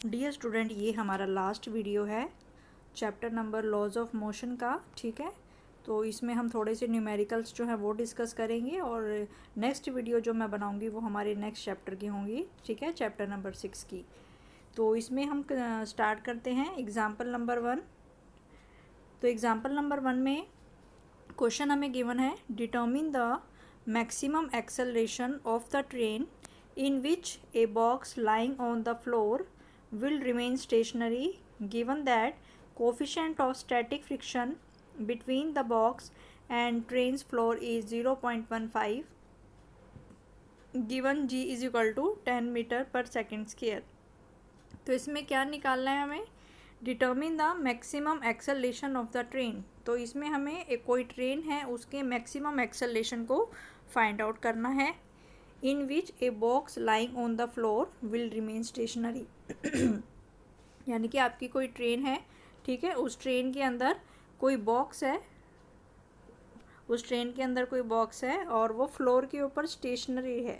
Dear student, ये हमारा last video है chapter number laws of motion का। ठीक है, तो इसमें हम थोड़े से न्यूमेरिकल्स जो हैं वो डिस्कस करेंगे और नेक्स्ट वीडियो जो मैं बनाऊंगी वो हमारे नेक्स्ट चैप्टर की होंगी। ठीक है, चैप्टर नंबर 6 की। तो इसमें हम स्टार्ट करते हैं एग्जाम्पल नंबर 1। तो एग्जाम्पल नंबर 1 में क्वेश्चन हमें गिवन है, determine the maximum acceleration of the train in which a box lying on the floor will remain stationary given that coefficient of static friction between the box and train's floor is 0.15 given g is equal to 10 metre per second square. तो इसमें क्या निकालना है हमें, determine the maximum acceleration of the train. तो इसमें हमें एक कोई ट्रेन है उसके मैक्सिमम एक्सेलरेशन को फाइंड आउट करना है। In which a box lying on the floor will remain stationary यानी कि आपकी कोई ट्रेन है, ठीक है, उस ट्रेन के अंदर कोई बॉक्स है, उस ट्रेन के अंदर कोई बॉक्स है और वो फ्लोर के ऊपर स्टेशनरी है,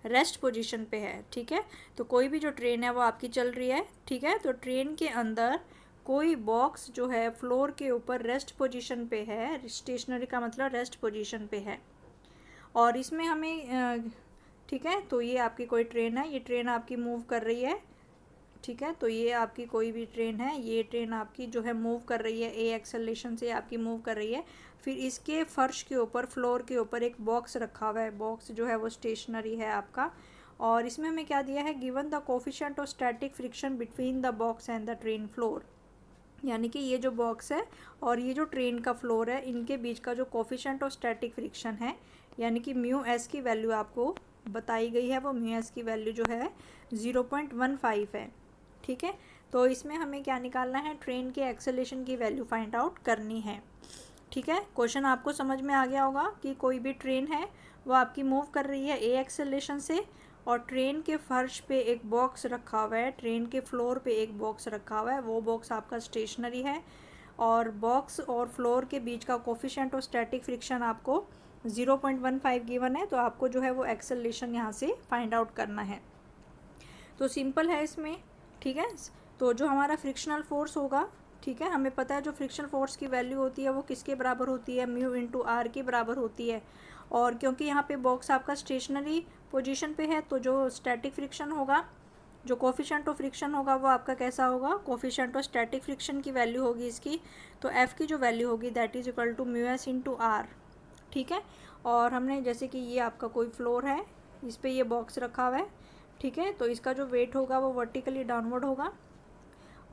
रेस्ट पोजीशन पे है। ठीक है, तो कोई भी जो ट्रेन है वो आपकी चल रही है। ठीक है, तो ट्रेन के अंदर कोई बॉक्स जो है फ्लोर के ऊपर रेस्ट पोजीशन पे है। स्टेशनरी का मतलब रेस्ट पोजीशन पे है। और इसमें हमें ठीक है, तो ये आपकी कोई ट्रेन है, ये ट्रेन आपकी मूव कर रही है। ठीक है, तो ये आपकी कोई भी ट्रेन है, ये ट्रेन आपकी जो है मूव कर रही है, ए एक्सेलरेशन से आपकी मूव कर रही है। फिर इसके फर्श के ऊपर, फ्लोर के ऊपर एक बॉक्स रखा हुआ है, बॉक्स जो है वो स्टेशनरी है आपका। और इसमें हमें क्या दिया है, given the coefficient of static friction between the box and the train floor. यानी कि ये जो बॉक्स है और ये जो ट्रेन का फ्लोर है, इनके बीच का जो कोफिशिएंट ऑफ स्टैटिक फ्रिक्शन है, यानी कि म्यू एस की वैल्यू आपको बताई गई है, वो म्यू एस की वैल्यू जो है 0.15 है। ठीक है, तो इसमें हमें क्या निकालना है, ट्रेन के एक्सेलरेशन की वैल्यू फाइंड आउट करनी है। ठीक है, क्वेश्चन आपको समझ में आ गया होगा कि कोई भी ट्रेन है वो आपकी मूव कर रही है ए एक्सेलरेशन से और ट्रेन के फर्श पे एक बॉक्स रखा हुआ है, ट्रेन के फ्लोर पे एक बॉक्स रखा हुआ है, वो बॉक्स आपका स्टेशनरी है। और बॉक्स और फ्लोर के बीच का कोफिशिएंट ऑफ स्टैटिक फ्रिक्शन आपको 0.15 गिवन है, तो आपको जो है वो एक्सेलरेशन यहाँ से फाइंड आउट करना है। तो सिंपल है इसमें। ठीक है, तो जो हमारा फ्रिक्शनल फोर्स होगा, ठीक है, हमें पता है जो फ्रिक्शनल फोर्स की वैल्यू होती है वो किसके बराबर होती है, म्यू इंटू आर के बराबर होती है। और क्योंकि यहाँ पे बॉक्स आपका स्टेशनरी पोजीशन पे है, तो जो स्टैटिक फ्रिक्शन होगा, जो कोफिशिएंट ऑफ फ्रिक्शन होगा वो आपका कैसा होगा, कोफिशिएंट ऑफ स्टैटिक फ्रिक्शन की वैल्यू होगी इसकी, तो एफ़ की जो वैल्यू होगी that is equal to mu S into R. ठीक है, और हमने जैसे कि ये आपका कोई फ्लोर है, इस पर ये बॉक्स रखा हुआ है। ठीक है, तो इसका जो वेट होगा वो वर्टिकली डाउनवर्ड होगा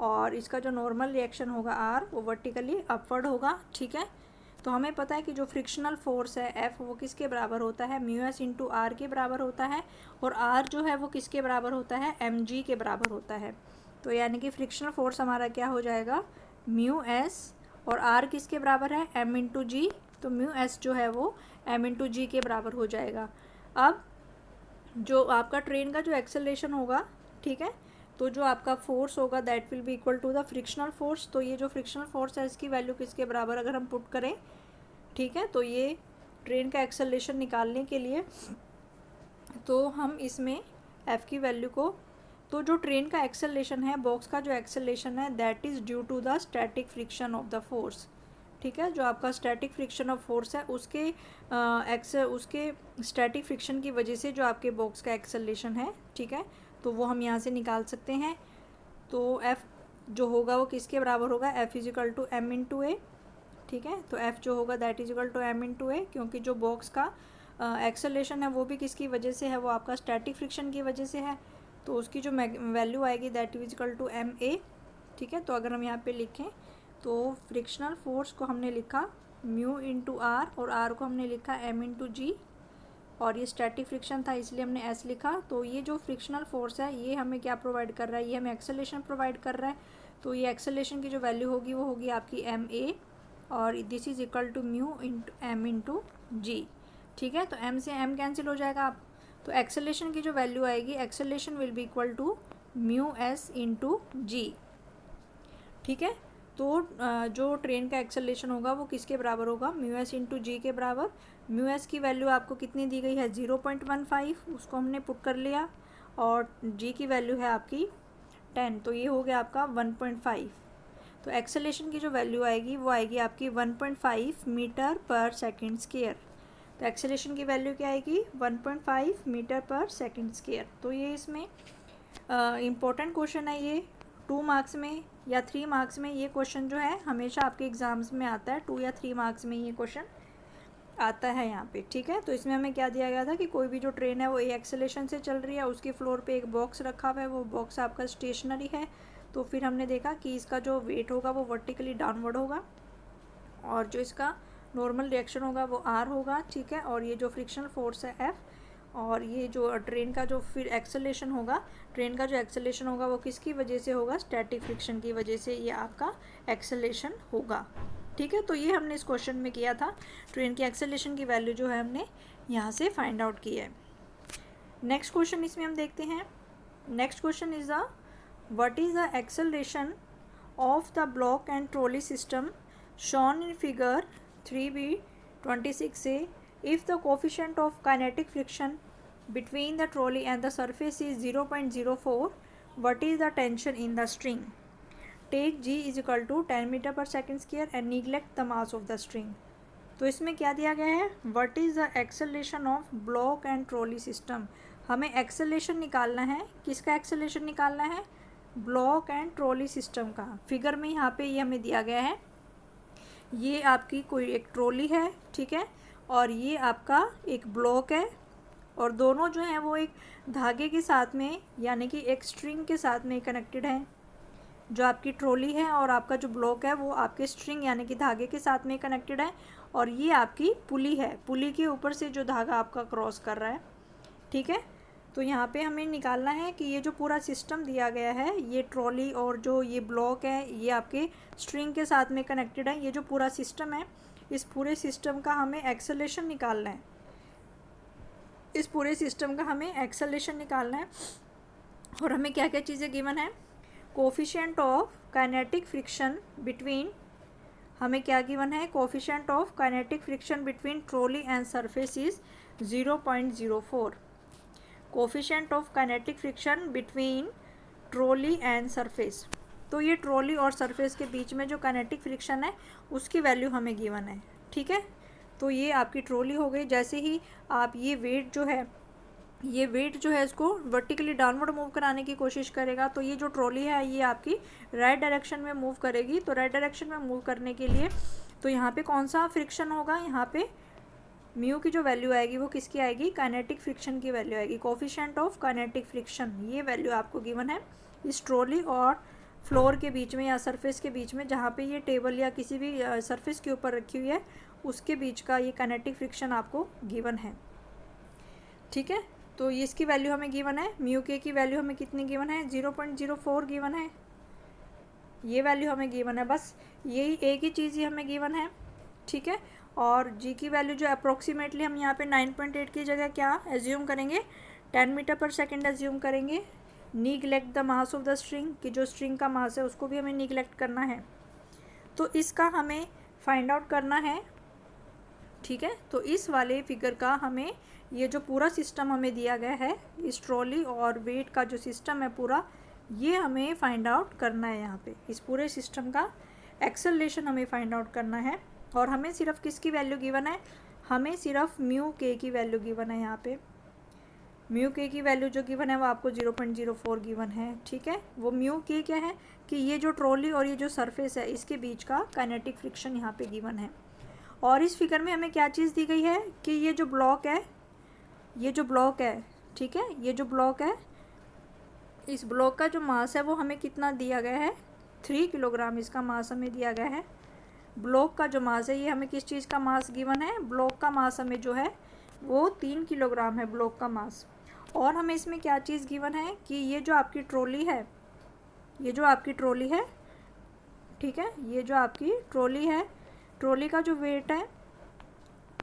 और इसका जो नॉर्मल रिएक्शन होगा आर, वो वर्टिकली अपवर्ड होगा। ठीक है, तो हमें पता है कि जो फ्रिक्शनल फोर्स है एफ, वो किसके बराबर होता है, म्यू एस इंटू आर के बराबर होता है। और आर जो है वो किसके बराबर होता है, एम जी के बराबर होता है। तो यानी कि फ्रिक्शनल फोर्स हमारा क्या हो जाएगा, म्यू एस, और आर किसके बराबर है, एम इंटू जी, तो म्यू एस जो है वो एम इंटू जी के बराबर हो जाएगा। अब जो आपका ट्रेन का जो एक्सेलरेशन होगा, ठीक है, तो जो आपका फोर्स होगा that will be equal to the frictional force. तो ये जो फ्रिक्शनल फोर्स है इसकी वैल्यू किसके बराबर अगर हम पुट करें, ठीक है, तो ये ट्रेन का एक्सेलरेशन निकालने के लिए तो हम इसमें एफ़ की वैल्यू को, तो जो ट्रेन का एक्सेलरेशन है, बॉक्स का जो एक्सेलरेशन है that is due to the static friction of the force. ठीक है, जो आपका स्टैटिक फ्रिक्शन ऑफ फोर्स है उसके स्टैटिक फ्रिक्शन की वजह से जो आपके बॉक्स का एक्सेलरेशन है, ठीक है, तो वो हम यहाँ से निकाल सकते हैं। तो एफ़ जो होगा वो किसके बराबर होगा, F is equal to M into A. ठीक है, तो एफ़ जो होगा that is equal to M into A, क्योंकि जो बॉक्स का एक्सेलरेशन है वो भी किसकी वजह से है, वो आपका स्टैटिक फ्रिक्शन की वजह से है, तो उसकी जो वैल्यू आएगी that is equal to M A. ठीक है, तो अगर हम यहाँ पे लिखें तो फ्रिक्शनल फोर्स को हमने लिखा म्यू इंटू आर और आर को हमने लिखा एम इंटू जी, और ये स्टैटिक फ्रिक्शन था इसलिए हमने एस लिखा। तो ये जो फ्रिक्शनल फोर्स है ये हमें क्या प्रोवाइड कर रहा है, ये हमें एक्सेलरेशन प्रोवाइड कर रहा है। तो ये एक्सेलरेशन की जो वैल्यू होगी वो होगी आपकी एम ए, और this is equal to mu into M into G. ठीक है, तो एम से एम कैंसिल हो जाएगा आप, तो एक्सेलरेशन की जो वैल्यू आएगी, acceleration will be equal to mu S into G. ठीक है, तो जो ट्रेन का एक्सेलरेशन होगा वो किसके बराबर होगा, म्यू एस इंटू जी के बराबर। म्यू एस की वैल्यू आपको कितनी दी गई है, 0.15, उसको हमने पुट कर लिया, और जी की वैल्यू है आपकी 10, तो ये हो गया आपका 1.5। तो एक्सेलेरेशन की जो वैल्यू आएगी वो आएगी आपकी 1.5 मीटर पर सेकेंड स्क्वायर। तो एक्सेलेरेशन की वैल्यू क्या आएगी 1.5 मीटर पर सेकेंड स्क्वायर। तो ये इसमें इम्पोर्टेंट क्वेश्चन है, ये 2 मार्क्स में या 3 मार्क्स में ये क्वेश्चन जो है हमेशा आपके एग्ज़ाम्स में आता है। 2 या 3 मार्क्स में ये क्वेश्चन आता है यहाँ पे, ठीक है। तो इसमें हमें क्या दिया गया था कि कोई भी जो ट्रेन है वो ए एक्सेलेरेशन से चल रही है, उसके फ्लोर पे एक बॉक्स रखा हुआ है, वो बॉक्स आपका स्टेशनरी है। तो फिर हमने देखा कि इसका जो वेट होगा वो वर्टिकली डाउनवर्ड होगा और जो इसका नॉर्मल रिएक्शन होगा वो आर होगा, ठीक है। और ये जो फ्रिक्शनल फोर्स है एफ, और ये जो ट्रेन का जो फिर एक्सेलेरेशन होगा, ट्रेन का जो एक्सेलेरेशन होगा वो किसकी वजह से होगा, स्टैटिक फ्रिक्शन की वजह से ये आपका एक्सेलेरेशन होगा, ठीक है। तो ये हमने इस क्वेश्चन में किया था, ट्रेन की एक्सेलेरेशन की वैल्यू जो है हमने यहाँ से फाइंड आउट की है। नेक्स्ट क्वेश्चन इसमें हम देखते हैं। Next question is the what is the acceleration of the block and trolley system shown in figure 3b26 से if the coefficient of kinetic friction between the trolley and the surface is 0.04, what is the tension in the string? Take G is equal to 10 meter per second square and neglect the mass of the string. तो इसमें क्या दिया गया है, what is the acceleration of block and trolley system? हमें acceleration निकालना है, किसका एक्सेलरेशन निकालना है, ब्लॉक एंड ट्रॉली सिस्टम का। फिगर में यहाँ पे ये हमें दिया गया है, ये आपकी कोई एक ट्रॉली है, ठीक है, और ये आपका एक ब्लॉक है, और दोनों जो हैं वो एक धागे के साथ में यानी कि एक स्ट्रिंग के साथ में कनेक्टेड हैं। जो आपकी ट्रॉली है और आपका जो ब्लॉक है वो आपके स्ट्रिंग यानी कि धागे के साथ में कनेक्टेड है, और ये आपकी पुली है, पुली के ऊपर से जो धागा आपका क्रॉस कर रहा है, ठीक है। तो यहाँ पे हमें निकालना है कि ये जो पूरा सिस्टम दिया गया है, ये ट्रॉली और जो ये ब्लॉक है ये आपके स्ट्रिंग के साथ में कनेक्टेड है, ये जो पूरा सिस्टम है, इस पूरे सिस्टम का हमें एक्सेलरेशन निकालना है। इस पूरे सिस्टम का हमें एक्सेलरेशन निकालना है, और हमें क्या क्या चीज़ें गिवन है, coefficient of kinetic friction between, हमें क्या गिवन है, coefficient of kinetic friction between trolley and surface is 0.04। Coefficient of kinetic friction between trolley and surface, तो ये ट्रॉली और सरफेस के बीच में जो काइनेटिक फ्रिक्शन है उसकी वैल्यू हमें गिवन है, ठीक है। तो ये आपकी ट्रॉली हो गई। जैसे ही आप ये वेट जो है इसको वर्टिकली डाउनवर्ड मूव कराने की कोशिश करेगा, तो ये जो ट्रॉली है ये आपकी राइट डायरेक्शन में मूव करेगी। तो राइट डायरेक्शन में मूव करने के लिए तो यहाँ पे कौन सा फ्रिक्शन होगा, यहाँ पे म्यू की जो वैल्यू आएगी वो किसकी आएगी, काइनेटिक फ्रिक्शन की वैल्यू आएगी, कोफिशिएंट ऑफ काइनेटिक फ्रिक्शन, ये वैल्यू आपको गिवन है इस ट्रॉली और फ्लोर के बीच में या सरफेस के बीच में, जहाँ पे ये टेबल या किसी भी सरफेस के ऊपर रखी हुई है उसके बीच का ये काइनेटिक फ्रिक्शन आपको गिवन है, ठीक है। तो ये इसकी वैल्यू हमें गिवन है, म्यू के की वैल्यू हमें कितनी गिवन है, 0.04 गिवन है, ये वैल्यू हमें गिवन है, बस यही एक ही चीज़ ही हमें गिवन है, ठीक है। और जी की वैल्यू जो अप्रोक्सीमेटली हम यहाँ पे 9.8 की जगह क्या एज्यूम करेंगे, 10 मीटर पर सेकेंड एज्यूम करेंगे। Neglect the mass of the string, कि जो स्ट्रिंग का मास है उसको भी हमें निगलेक्ट करना है। तो इसका हमें फाइंड आउट करना है, ठीक है। तो इस वाले फिगर का हमें ये जो पूरा सिस्टम हमें दिया गया है, इस ट्रॉली और वेट का जो सिस्टम है पूरा, ये हमें फाइंड आउट करना है। यहाँ पे इस पूरे सिस्टम का एक्सेलरेशन हमें फाइंड आउट करना है, और हमें सिर्फ किसकी वैल्यू गिवन है, हमें सिर्फ म्यू के की वैल्यू गिवन है। यहाँ पे म्यू के की वैल्यू जो गिवन है वो आपको 0.04 गिवन है, ठीक है। वो म्यू के क्या है कि ये जो ट्रॉली और ये जो सरफेस है इसके बीच का काइनेटिक फ्रिक्शन यहाँ पे गिवन है। और इस फिगर में हमें क्या चीज़ दी गई है कि ये जो ब्लॉक है, ये जो ब्लॉक है, ठीक है, ये जो ब्लॉक है, इस ब्लॉक का जो मास है वो हमें कितना दिया गया है, 3 किलोग्राम इसका मास हमें दिया गया है। ब्लॉक का जो मास है ये हमें किस चीज़ का मास गिवन है, ब्लॉक का मास हमें जो है वो 3 किलोग्राम है ब्लॉक का मास। और हमें इसमें क्या चीज़ गिवन है कि ये जो आपकी ट्रॉली है, ये जो आपकी ट्रॉली है, ठीक है, ये जो आपकी ट्रॉली है, ट्रॉली का जो वेट है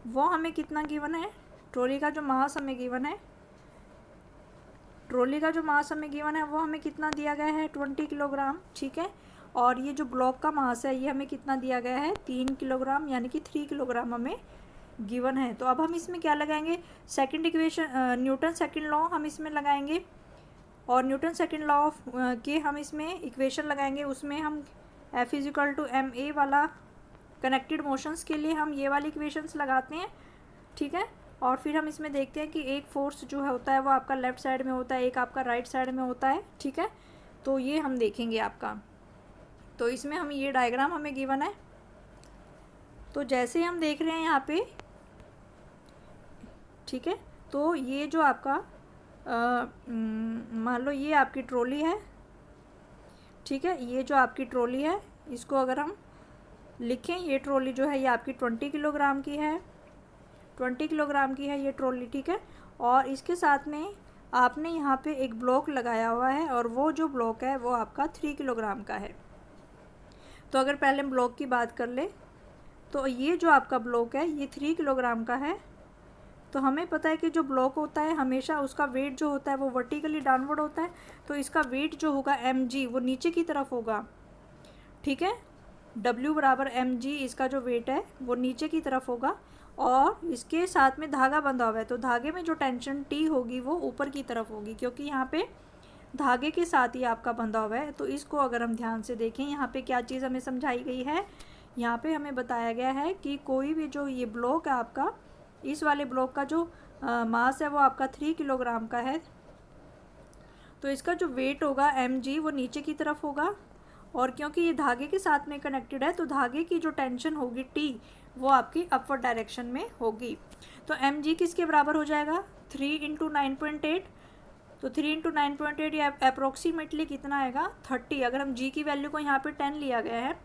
वो हमें कितना गिवन है, ट्रॉली का जो मास हमें गिवन है, ट्रॉली का जो मास हमें गिवन है वो हमें कितना दिया गया है, 20 किलोग्राम, ठीक है। और ये जो ब्लॉक का मास है ये हमें कितना दिया गया है, 3 किलोग्राम, यानी कि 3 किलोग्राम हमें गिवन है। तो अब हम इसमें क्या लगाएंगे, second equation, Newton second law हम इसमें लगाएंगे। और न्यूटन सेकंड लॉ ऑफ के हम इसमें इक्वेशन लगाएंगे, उसमें हम F = ma वाला कनेक्टेड मोशंस के लिए हम ये वाली इक्वेशंस लगाते हैं, ठीक है। और फिर हम इसमें देखते हैं कि एक फोर्स जो होता है वो आपका लेफ़्ट साइड में होता है, एक आपका राइट साइड में होता है, ठीक है। तो ये हम देखेंगे आपका। तो इसमें हम ये डायग्राम हमें गिवन है। तो जैसे हम देख रहे हैं यहाँ पे, ठीक है, तो ये जो आपका मान लो ये आपकी ट्रॉली है, ठीक है। ये जो आपकी ट्रॉली है, इसको अगर हम लिखें, ये ट्रॉली जो है ये आपकी 20 किलोग्राम की है, 20 किलोग्राम की है ये ट्रॉली, ठीक है। और इसके साथ में आपने यहाँ पे एक ब्लॉक लगाया हुआ है, और वो जो ब्लॉक है वो आपका 3 किलोग्राम का है। तो अगर पहले हम ब्लॉक की बात कर ले, तो ये जो आपका ब्लॉक है ये 3 किलोग्राम का है। तो हमें पता है कि जो ब्लॉक होता है हमेशा उसका वेट जो होता है वो वर्टिकली डाउनवर्ड होता है, तो इसका वेट जो होगा mg वो नीचे की तरफ होगा, ठीक है। W = mg, इसका जो वेट है वो नीचे की तरफ होगा, और इसके साथ में धागा बंधा हुआ है, तो धागे में जो टेंशन T होगी वो ऊपर की तरफ होगी, क्योंकि यहाँ पे धागे के साथ ही आपका बंधा हुआ है। तो इसको अगर हम ध्यान से देखें, यहाँ पे क्या चीज़ हमें समझाई गई है, यहाँ पे हमें बताया गया है कि कोई भी जो ये ब्लॉक है आपका, इस वाले ब्लॉक का जो मास है वो आपका 3 किलोग्राम का है, तो इसका जो वेट होगा mg वो नीचे की तरफ होगा। और क्योंकि ये धागे के साथ में कनेक्टेड है, तो धागे की जो टेंशन होगी T वो आपकी अपवर्ड डायरेक्शन में होगी। तो mg किसके बराबर हो जाएगा, 3 × 9.8। तो 3 × 9.8 या अप्रोक्सीमेटली कितना आएगा, 30। अगर हम g की वैल्यू को यहाँ पे 10 लिया गया है,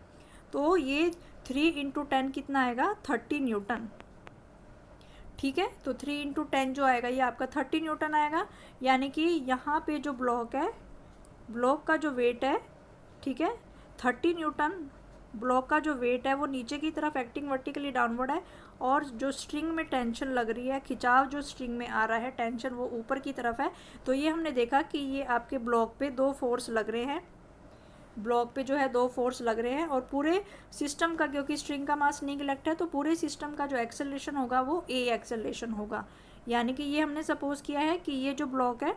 तो ये 3 × 10 कितना आएगा, 30 न्यूटन, ठीक है। तो 3 × 10 जो आएगा ये आपका 30 न्यूटन आएगा। यानी कि यहाँ पे जो ब्लॉक है, ब्लॉक का जो वेट है, ठीक है, 30 न्यूटन ब्लॉक का जो वेट है वो नीचे की तरफ एक्टिंग वर्टिकली डाउनवर्ड है, और जो स्ट्रिंग में टेंशन लग रही है, खिंचाव जो स्ट्रिंग में आ रहा है, टेंशन वो ऊपर की तरफ है। तो ये हमने देखा कि ये आपके ब्लॉक पे 2 फोर्स लग रहे हैं, ब्लॉक पे जो है 2 फोर्स लग रहे हैं, और पूरे सिस्टम का, क्योंकि स्ट्रिंग का मास निगलेक्ट है, तो पूरे सिस्टम का जो एक्सेलरेशन होगा वो a एक्सेलरेशन होगा। यानी कि ये हमने सपोज किया है कि ये जो ब्लॉक है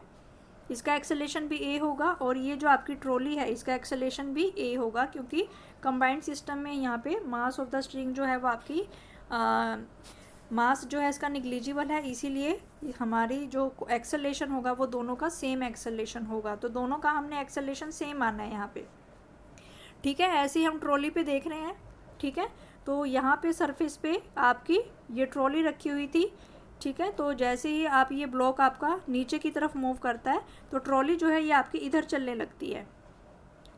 इसका एक्सेलरेशन भी a होगा, और ये जो आपकी ट्रॉली है इसका एक्सेलरेशन भी a होगा, क्योंकि कंबाइंड सिस्टम में यहाँ पे मास ऑफ द स्ट्रिंग जो है वो आपकी मास जो है इसका निग्लिजिबल है, इसीलिए हमारी जो एक्सेलरेशन होगा वो दोनों का सेम एक्सेलरेशन होगा। तो दोनों का हमने एक्सेलरेशन सेम माना है यहाँ पे, ठीक है। ऐसे ही हम ट्रॉली पे देख रहे हैं, ठीक है। तो यहाँ पे सरफेस पे आपकी ये ट्रॉली रखी हुई थी, ठीक है। तो जैसे ही आप ये ब्लॉक आपका नीचे की तरफ मूव करता है, तो ट्रॉली जो है ये आपकी इधर चलने लगती है।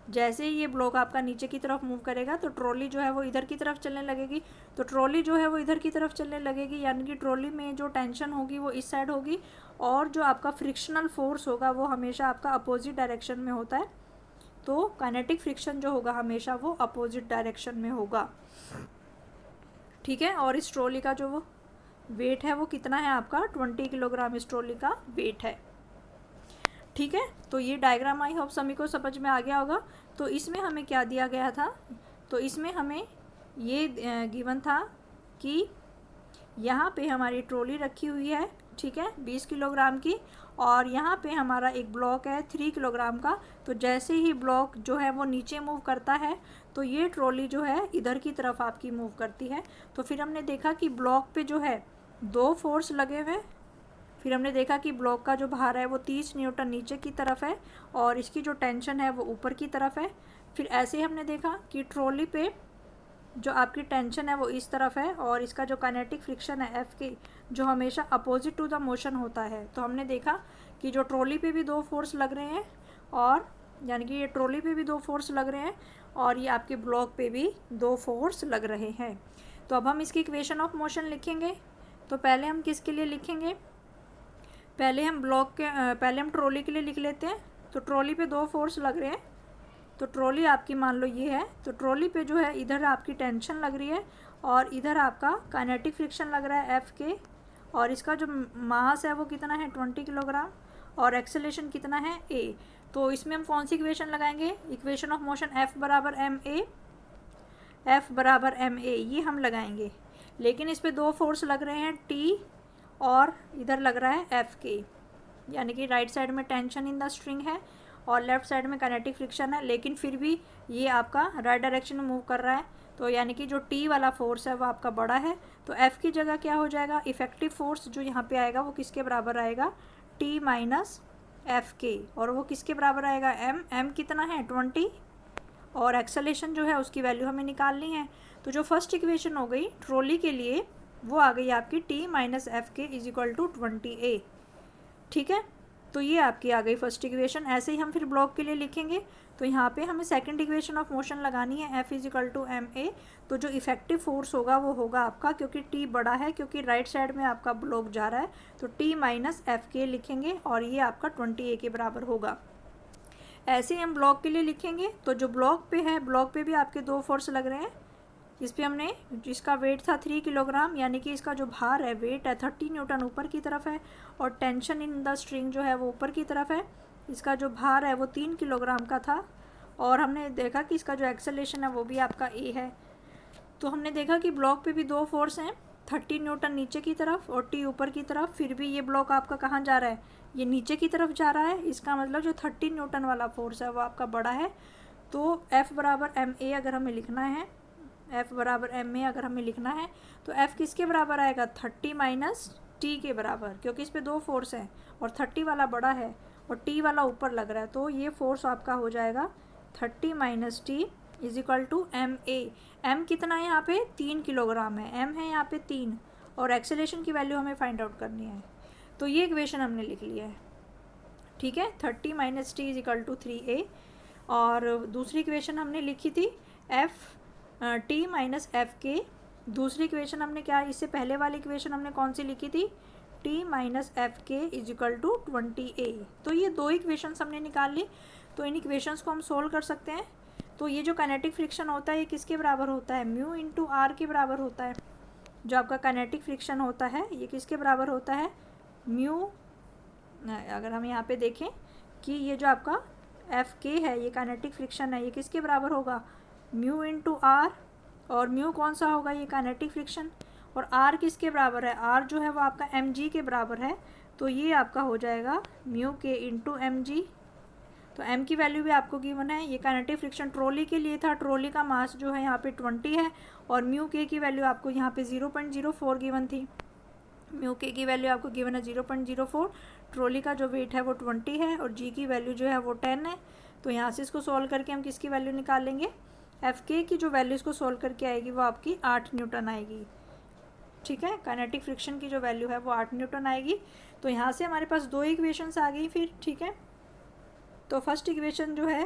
जैसे ही ये ब्लॉक आपका नीचे की तरफ मूव करेगा, तो ट्रॉली जो है वो इधर की तरफ चलने लगेगी। तो ट्रॉली जो है वो इधर की तरफ चलने लगेगी, यानी कि ट्रॉली में जो टेंशन होगी वो इस साइड होगी, और जो आपका फ्रिक्शनल फोर्स होगा वो हमेशा आपका अपोजिट डायरेक्शन में होता है। तो काइनेटिक फ्रिक्शन जो होगा हमेशा वो अपोजिट डायरेक्शन में होगा, ठीक है। और इस ट्रॉली का जो वो वेट है वो कितना है आपका, 20 किलोग्राम इस ट्रॉली का वेट है, ठीक है। तो ये डायग्राम आई होप सभी को समझ में आ गया होगा। तो इसमें हमें क्या दिया गया था, तो इसमें हमें ये गिवन था कि यहाँ पे हमारी ट्रॉली रखी हुई है, ठीक है, 20 किलोग्राम की, और यहाँ पे हमारा एक ब्लॉक है 3 किलोग्राम का। तो जैसे ही ब्लॉक जो है वो नीचे मूव करता है, तो ये ट्रॉली जो है इधर की तरफ आपकी मूव करती है। तो फिर हमने देखा कि ब्लॉक पे जो है 2 फोर्स लगे हुए, फिर हमने देखा कि ब्लॉक का जो भार है वो 30 न्यूटन नीचे की तरफ है, और इसकी जो टेंशन है वो ऊपर की तरफ है। फिर ऐसे ही हमने देखा कि ट्रॉली पे जो आपकी टेंशन है वो इस तरफ है, और इसका जो काइनेटिक फ्रिक्शन है F की, जो हमेशा अपोजिट टू द मोशन होता है। तो हमने देखा कि जो ट्रॉली पे भी 2 फोर्स लग रहे हैं, और यानी कि ये ट्रॉली पे भी 2 फोर्स लग रहे हैं, और ये आपके ब्लॉक पे भी 2 फोर्स लग रहे हैं। तो अब हम इसकी इक्वेशन ऑफ मोशन लिखेंगे। तो पहले हम किसके लिए लिखेंगे, पहले हम ट्रॉली के लिए लिख लेते हैं। तो ट्रॉली पे 2 फोर्स लग रहे हैं, तो ट्रॉली आपकी मान लो ये है, तो ट्रॉली पे जो है इधर आपकी टेंशन लग रही है, और इधर आपका काइनेटिक फ्रिक्शन लग रहा है F के, और इसका जो मास है वो कितना है 20 किलोग्राम, और एक्सेलरेशन कितना है a। तो इसमें हम कौन सी इक्वेशन लगाएंगे, equation of motion F = ma ये हम लगाएंगे। लेकिन इस पे 2 फोर्स लग रहे हैं T, और इधर लग रहा है F के, यानी कि राइट साइड में टेंशन इन द स्ट्रिंग है और लेफ्ट साइड में काइनेटिक फ्रिक्शन है, लेकिन फिर भी ये आपका राइट डायरेक्शन में मूव कर रहा है, तो यानी कि जो टी वाला फोर्स है वो आपका बड़ा है। तो एफ की जगह क्या हो जाएगा, इफेक्टिव फोर्स जो यहाँ पे आएगा वो किसके बराबर आएगा, टी माइनस एफ के, और वो किसके बराबर आएगा, एम कितना है 20, और एक्सेलेरेशन जो है उसकी वैल्यू हमें निकालनी है। तो जो फर्स्ट इक्वेशन हो गई ट्रॉली के लिए वो आ गई आपकी टी माइनस एफ के इज इक्वल टू 20A। ठीक है, तो ये आपकी आ गई फर्स्ट इक्वेशन। ऐसे ही हम फिर ब्लॉक के लिए लिखेंगे, तो यहाँ पे हमें सेकंड इक्वेशन ऑफ मोशन लगानी है, F is equal to M A. तो जो इफेक्टिव फोर्स होगा वो होगा आपका, क्योंकि टी बड़ा है, क्योंकि राइट साइड में आपका ब्लॉक जा रहा है, तो टी माइनस एफ के लिखेंगे और ये आपका 20A के बराबर होगा। ऐसे ही हम ब्लॉक के लिए लिखेंगे, तो जो ब्लॉक पे है, ब्लॉक पे भी आपके दो फोर्स लग रहे हैं। इस पर हमने, जिसका वेट था 3 किलोग्राम, यानी कि इसका जो भार है, वेट है 30 न्यूटन ऊपर की तरफ है, और टेंशन इन द स्ट्रिंग जो है वो ऊपर की तरफ है। इसका जो भार है वो 3 किलोग्राम का था, और हमने देखा कि इसका जो एक्सेलेरेशन है वो भी आपका ए है। तो हमने देखा कि ब्लॉक पे भी दो फोर्स हैं, 30 न्यूटन नीचे की तरफ और टी ऊपर की तरफ, फिर भी ये ब्लॉक आपका कहाँ जा रहा है, ये नीचे की तरफ जा रहा है। इसका मतलब जो 30 न्यूटन वाला फोर्स है वो आपका बड़ा है। तो एफ बराबर एम ए अगर हमें लिखना है, एफ बराबर एम ए अगर हमें लिखना है, तो एफ किसके बराबर आएगा, 30 माइनस टी के बराबर, क्योंकि इस पर दो फोर्स हैं और 30 वाला बड़ा है और टी वाला ऊपर लग रहा है, तो ये फोर्स आपका हो जाएगा 30 minus T is equal to M A. M कितना है यहाँ पे, 3 किलोग्राम है, एम है यहाँ पे 3, और एक्सेलेरेशन की वैल्यू हमें फाइंड आउट करनी है। तो ये इक्वेशन हमने लिख लिया है। ठीक है, 30 minus T is equal to 3A। और दूसरी इक्वेशन हमने लिखी थी एफ टी माइनस एफ के। दूसरी इक्वेशन हमने क्या, इससे पहले वाली इक्वेशन हमने कौन सी लिखी थी, टी माइनस एफ के इज इक्वल टू 20A। तो ये दो इक्वेशंस हमने निकाल ली। तो इन इक्वेशंस को हम सोल्व कर सकते हैं। तो ये जो काइनेटिक फ्रिक्शन होता है ये किसके बराबर होता है, म्यू इंटू आर के बराबर होता है। जो आपका काइनेटिक फ्रिक्शन होता है ये किसके बराबर होता है, म्यू, अगर हम यहाँ पे देखें कि ये जो आपका एफ के है, ये काइनेटिक फ्रिक्शन है, ये किसके बराबर होगा, म्यू इंटू आर, और म्यू कौन सा होगा, ये काइनेटिक फ्रिक्शन, और आर किसके बराबर है, आर जो है वो आपका एम जी के बराबर है। तो ये आपका हो जाएगा म्यू के इंटू एम जी। तो एम की वैल्यू भी आपको गिवन है। ये काइनेटिक फ्रिक्शन ट्रॉली के लिए था, ट्रॉली का मास जो है यहाँ पे 20 है, और म्यू के की वैल्यू आपको यहाँ पे 0.04 गिवन थी। म्यू के की वैल्यू आपको गिवन है 0.04, ट्रॉली का जो वेट है वो 20 है, और जी की वैल्यू जो है वो 10 है। तो यहाँ से इसको सॉल्व करके हम किसकी वैल्यू निकालेंगे, एफ के की जो वैल्यू इसको सॉल्व करके आएगी वो आपकी 8 न्यूटन आएगी। ठीक है, काइनेटिक फ्रिक्शन की जो वैल्यू है वो 8 न्यूटन आएगी। तो यहाँ से हमारे पास दो इक्वेशंस आ गई फिर। ठीक है, तो फर्स्ट इक्वेशन जो है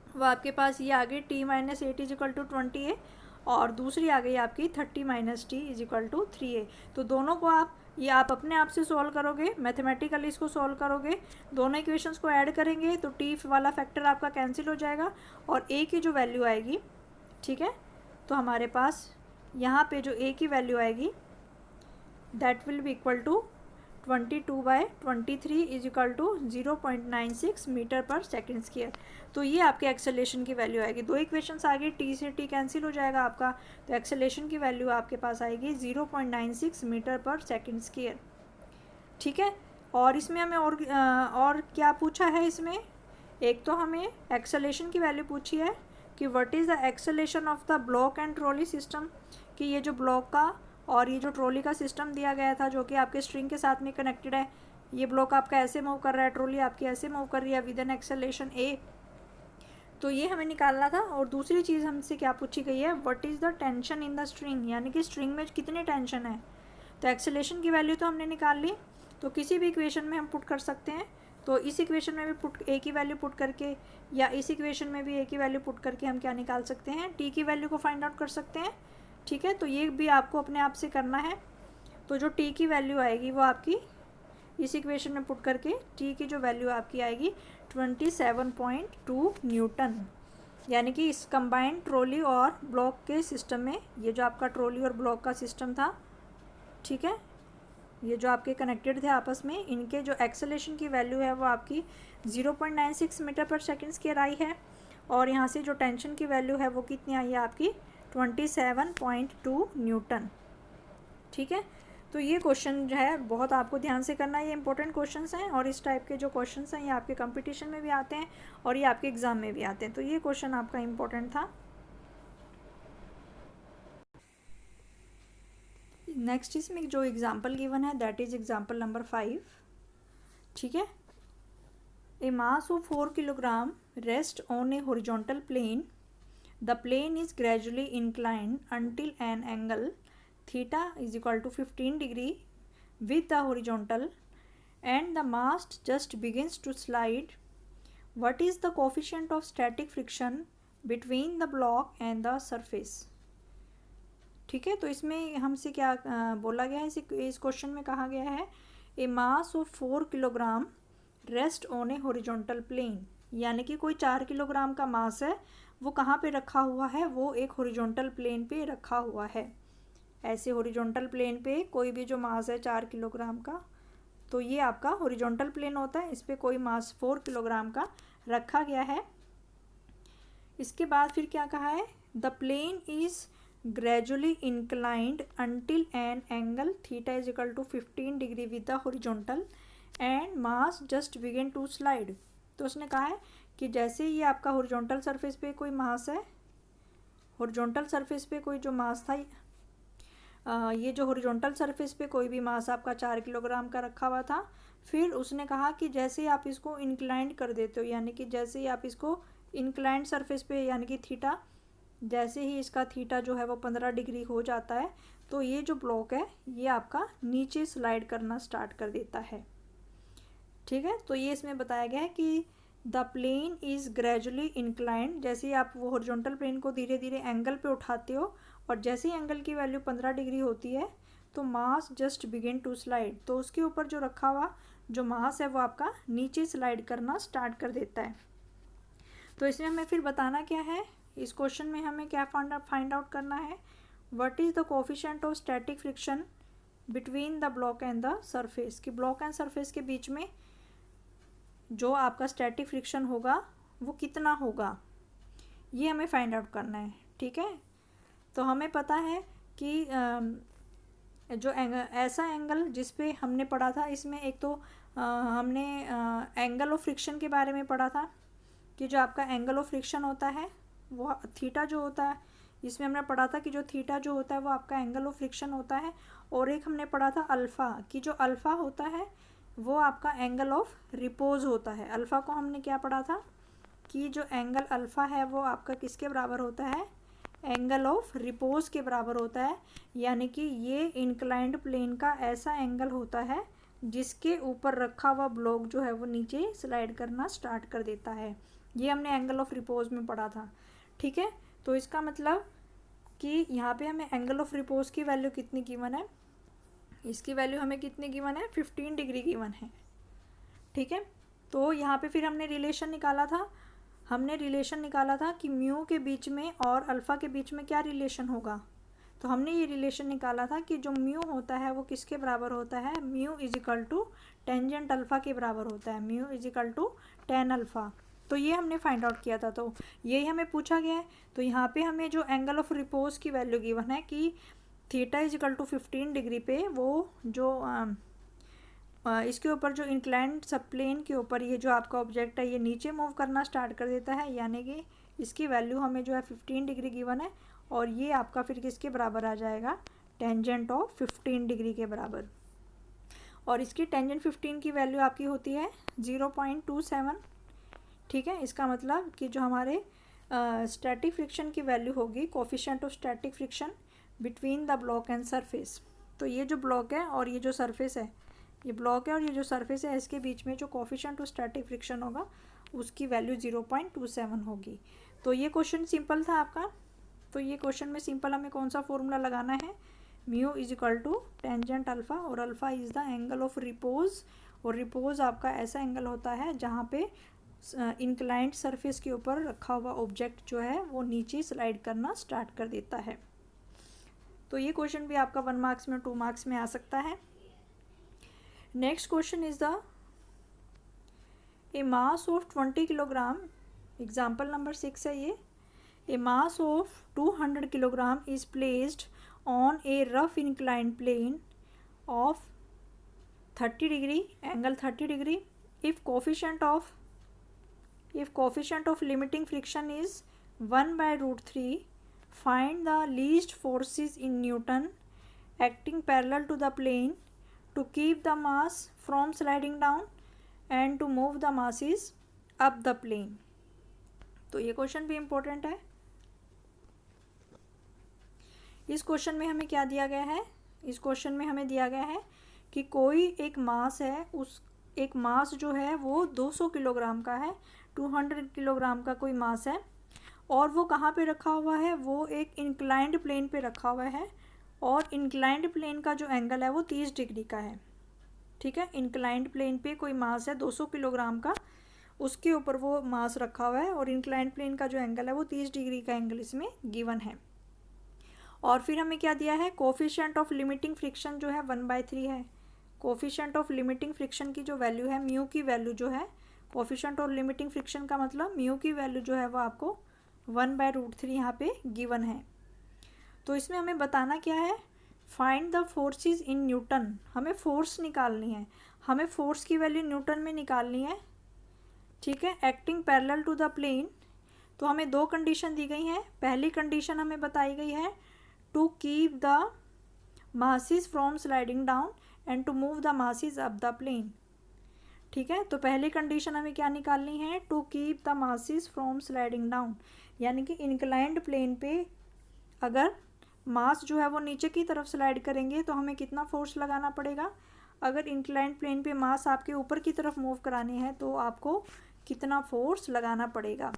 वो आपके पास ये आ गई T minus 8 is equal to 20A, और दूसरी आ गई आपकी 30 minus T is equal to 3A। तो दोनों को आप अपने आप से सॉल्व करोगे, मैथमेटिकली इसको सॉल्व करोगे, दोनों इक्वेशंस को ऐड करेंगे तो टी वाला फैक्टर आपका कैंसिल हो जाएगा और ए की जो वैल्यू आएगी, ठीक है, तो हमारे पास यहाँ पे जो ए की वैल्यू आएगी that will be equal to 22/23 is equal to 0.96 metre per second square. तो ये आपके एक्सेलेरेशन की वैल्यू आएगी। दो इक्वेशंस आ गई, टी से टी कैंसिल हो जाएगा आपका, तो एक्सेलेरेशन की वैल्यू आपके पास आएगी 0.96 मीटर पर सेकेंड स्क्वायर। ठीक है, और इसमें हमें और क्या पूछा है इसमें, एक तो हमें एक्सेलेरेशन की वैल्यू पूछी है कि what is the acceleration of the block and trolley system, कि ये जो ब्लॉक का और ये जो ट्रॉली का सिस्टम दिया गया था जो कि आपके स्ट्रिंग के साथ में कनेक्टेड है, ये ब्लॉक आपका ऐसे मूव कर रहा है, ट्रॉली आपकी ऐसे मूव कर रही है विद एन एक्सेलेरेशन ए। तो ये हमें निकालना था। और दूसरी चीज़ हमसे क्या पूछी गई है, what is the tension in the string, यानी कि स्ट्रिंग में कितनी टेंशन है। तो एक्सेलेरेशन की वैल्यू तो हमने निकाल ली, तो किसी भी इक्वेशन में हम पुट कर सकते हैं। तो इस इक्वेशन में भी पुट ए की वैल्यू पुट करके, या इस इक्वेशन में भी ए की वैल्यू पुट करके हम क्या निकाल सकते हैं, टी की वैल्यू को फाइंड आउट कर सकते हैं। ठीक है, तो ये भी आपको अपने आप से करना है। तो जो टी की वैल्यू आएगी वो आपकी इस इक्वेशन में पुट करके टी की जो वैल्यू आपकी आएगी 27.2 न्यूटन, यानी कि इस कंबाइंड ट्रॉली और ब्लॉक के सिस्टम में, ये जो आपका ट्रॉली और ब्लॉक का सिस्टम था, ठीक है, ये जो आपके कनेक्टेड थे आपस में, इनके जो एक्सेलेरेशन की वैल्यू है वो आपकी 0.96 मीटर पर सेकेंड स्क्वायर आई है, और यहाँ से जो टेंशन की वैल्यू है वो कितनी आई है आपकी 27.2 न्यूटन। ठीक है, तो ये क्वेश्चन जो है बहुत आपको ध्यान से करना है, ये इंपॉर्टेंट क्वेश्चंस हैं और इस टाइप के जो क्वेश्चंस हैं ये आपके कंपटीशन में भी आते हैं और ये आपके एग्ज़ाम में भी आते हैं। तो ये क्वेश्चन आपका इम्पोर्टेंट था। नेक्स्ट इसमें जो एग्जाम्पल गिवन है दैट इज़ एग्जाम्पल नंबर 5। ठीक है, a mass of 4 kilogram rest on a horizontal plane, the plane is gradually inclined until an angle theta is equal to 15 degree with the horizontal and the mass just begins to slide. What is the coefficient of static friction between the block and the surface? ठीक है, तो इसमें हमसे क्या बोला गया है, इस क्वेश्चन में कहा गया है a mass of 4 kilogram rest on a horizontal plane, यानी कि कोई 4 किलोग्राम का मास है, वो कहाँ पे रखा हुआ है, वो एक हॉरिजॉन्टल प्लेन पे रखा हुआ है। ऐसे हॉरिजॉन्टल प्लेन पे कोई भी जो मास है 4 किलोग्राम का, तो ये आपका हॉरिजॉन्टल प्लेन होता है, इस पर कोई मास 4 किलोग्राम का रखा गया है। इसके बाद फिर क्या कहा है, the plane is gradually inclined until an angle theta is equal to 15 degree with the horizontal and mass just begin to slide। तो उसने कहा है कि जैसे ही आपका हॉरिजॉन्टल सरफेस पे कोई मास है, हॉरिजॉन्टल सरफेस पे कोई जो मास था, ये जो हॉरिजॉन्टल सरफेस पे कोई भी मास आपका 4 किलोग्राम का रखा हुआ था, फिर उसने कहा कि जैसे ही आप इसको इंक्लाइंड कर देते हो, यानी कि जैसे ही आप इसको इंक्लाइंड सरफेस पे, यानी कि थीटा, जैसे ही इसका थीटा जो है वो 15 डिग्री हो जाता है, तो ये जो ब्लॉक है ये आपका नीचे स्लाइड करना स्टार्ट कर देता है। ठीक है, तो ये इसमें बताया गया है कि the plane is gradually inclined, जैसे ही आप वो हॉरिजॉन्टल प्लेन को धीरे धीरे एंगल पे उठाते हो और जैसे ही एंगल की वैल्यू 15 डिग्री होती है तो मास जस्ट बिगिन टू स्लाइड, तो उसके ऊपर जो रखा हुआ जो मास है वो आपका नीचे स्लाइड करना स्टार्ट कर देता है। तो इसमें हमें फिर बताना क्या है, इस क्वेश्चन में हमें क्या फाइंड आउट करना है, what is the coefficient of static friction between the block and the surface, कि ब्लॉक एंड सरफेस के बीच में जो आपका स्टैटिक फ्रिक्शन होगा वो कितना होगा, ये हमें फाइंड आउट करना है। ठीक है, तो हमें पता है कि जो ऐसा एंगल जिस पे हमने पढ़ा था, इसमें एक तो हमने एंगल ऑफ फ्रिक्शन के बारे में पढ़ा था कि जो आपका एंगल ऑफ फ्रिक्शन होता है वो थीटा जो होता है, इसमें हमने पढ़ा था कि जो थीटा जो होता है वो आपका एंगल ऑफ फ्रिक्शन होता है। और एक हमने पढ़ा था अल्फ़ा, कि जो अल्फ़ा होता है वो आपका एंगल ऑफ रिपोज होता है। अल्फ़ा को हमने क्या पढ़ा था कि जो एंगल अल्फ़ा है वो आपका किसके बराबर होता है, एंगल ऑफ रिपोज के बराबर होता है, यानी कि ये इंक्लाइंड प्लेन का ऐसा एंगल होता है जिसके ऊपर रखा हुआ ब्लॉक जो है वो नीचे स्लाइड करना स्टार्ट कर देता है। ये हमने एंगल ऑफ रिपोज में पढ़ा था। ठीक है, तो इसका मतलब कि यहाँ पे हमें एंगल ऑफ रिपोज की वैल्यू कितनी गिवन है, इसकी वैल्यू हमें कितनी गिवन है, 15 डिग्री गिवन है। ठीक है, तो यहाँ पे फिर हमने रिलेशन निकाला था कि म्यू के बीच में और अल्फ़ा के बीच में क्या रिलेशन होगा, तो हमने ये रिलेशन निकाला था कि जो म्यू होता है वो किसके बराबर होता है, mu is equal to tangent alpha के बराबर होता है, mu is equal to tan alpha. तो ये हमने फाइंड आउट किया था, तो यही हमें पूछा गया है। तो यहाँ पे हमें जो एंगल ऑफ रिपोज की वैल्यू गिवन है कि theta is equal to 15 degree पे वो जो इसके ऊपर जो इंक्लाइंड सब प्लेन के ऊपर ये जो आपका ऑब्जेक्ट है ये नीचे मूव करना स्टार्ट कर देता है, यानी कि इसकी वैल्यू हमें जो है 15 डिग्री गिवन है और ये आपका फिर किसके बराबर आ जाएगा, टेंजेंट ऑफ 15 डिग्री के बराबर। और इसकी टेंजेंट 15 की वैल्यू आपकी होती है 0.27। ठीक है, इसका मतलब कि जो हमारे स्टैटिक फ्रिक्शन की वैल्यू होगी, coefficient of static friction between the block and surface, तो ये जो ब्लॉक है और ये जो सरफेस है, ये ब्लॉक है और ये जो सरफेस है, इसके बीच में जो कोफिशिएंट ऑफ स्टैटिक फ्रिक्शन होगा उसकी वैल्यू 0.27 होगी। तो ये क्वेश्चन सिंपल था आपका। तो ये क्वेश्चन में सिंपल हमें कौन सा फॉर्मूला लगाना है, mu is equal to tangent alpha, और alpha is the angle of repose, और रिपोज आपका ऐसा एंगल होता है जहाँ पे इंक्लाइंड सरफेस के ऊपर रखा हुआ ऑब्जेक्ट जो है वो नीचे स्लाइड करना स्टार्ट कर देता है। तो ये क्वेश्चन भी आपका 1 मार्क्स में 2 मार्क्स में आ सकता है। Next question is the a mass of 20 kilogram, example number 6 है ये। A mass of 200 kilogram is placed on a rough inclined plane of 30 degree, angle 30 degree. If coefficient of limiting friction is 1 by root 3, find the least forces in Newton acting parallel to the plane to keep the mass from sliding down and to move the masses up the plane. तो ये question भी important है. इस question में हमें क्या दिया गया है? इस क्वेश्चन में हमें दिया गया है कि कोई एक मास है, उस एक मास जो है वो 200 किलोग्राम का है, 200 किलोग्राम का कोई मास है, और वो कहाँ पे रखा हुआ है? वो एक इंक्लाइंड प्लेन पे रखा हुआ है, और इंक्लाइंड प्लेन का जो एंगल है वो 30 डिग्री का है. ठीक है, इंक्लाइंड प्लेन पे कोई मास है 200 किलोग्राम का, उसके ऊपर वो मास रखा हुआ है, और इंक्लाइंड प्लेन का जो एंगल है वो 30 डिग्री का एंगल इसमें गिवन है. और फिर हमें क्या दिया है? कोफिशिएंट ऑफ लिमिटिंग फ्रिक्शन जो है 1/3 है. कोफिशिएंट ऑफ लिमिटिंग फ्रिक्शन की जो वैल्यू है, म्यू की वैल्यू जो है, कोफिशिएंट ऑफ लिमिटिंग फ्रिक्शन का मतलब म्यू की वैल्यू जो है वो आपको 1/√3 यहाँ पे गिवन है. तो इसमें हमें बताना क्या है? Find the forces in newton. हमें फोर्स निकालनी है, हमें फोर्स की वैल्यू न्यूटन में निकालनी है. ठीक है, acting parallel to the plane. तो हमें दो कंडीशन दी गई हैं. पहली कंडीशन हमें बताई गई है to keep the masses from sliding down and to move the masses up the plane. ठीक है, तो पहली कंडीशन हमें क्या निकालनी है? To keep the masses from sliding down, यानी कि इंक्लाइंड प्लेन पे अगर मास जो है वो नीचे की तरफ स्लाइड करेंगे तो हमें कितना फोर्स लगाना पड़ेगा? अगर इंक्लाइंड प्लेन पे मास आपके ऊपर की तरफ मूव करानी है तो आपको कितना फोर्स लगाना पड़ेगा.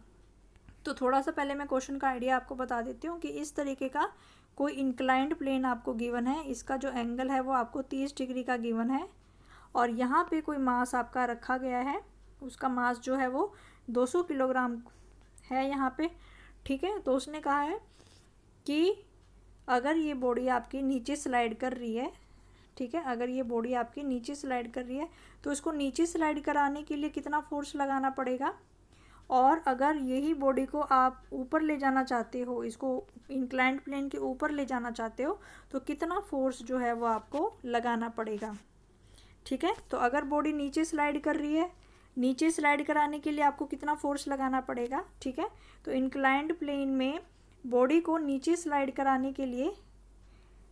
तो थोड़ा सा पहले मैं क्वेश्चन का आइडिया आपको बता देती हूँ कि इस तरीके का कोई इंक्लाइंड प्लेन आपको गिवन है, इसका जो एंगल है वो आपको 30 डिग्री का गिवन है, और यहाँ पे कोई मास आपका रखा गया है, उसका मास जो है वो 200 किलोग्राम है यहाँ पे. ठीक है, तो उसने कहा है कि अगर ये बॉडी आपकी नीचे स्लाइड कर रही है, ठीक है, अगर ये बॉडी आपकी नीचे स्लाइड कर रही है तो इसको नीचे स्लाइड कराने के लिए कितना फोर्स लगाना पड़ेगा, और अगर यही बॉडी को आप ऊपर ले जाना चाहते हो, इसको इंक्लाइंड प्लेन के ऊपर ले जाना चाहते हो, तो कितना फोर्स जो है वो आपको लगाना पड़ेगा. ठीक है, तो अगर बॉडी नीचे स्लाइड कर रही है, नीचे स्लाइड कराने के लिए आपको कितना फोर्स लगाना पड़ेगा. ठीक है, तो इंक्लाइंड प्लेन में बॉडी को नीचे स्लाइड कराने के लिए,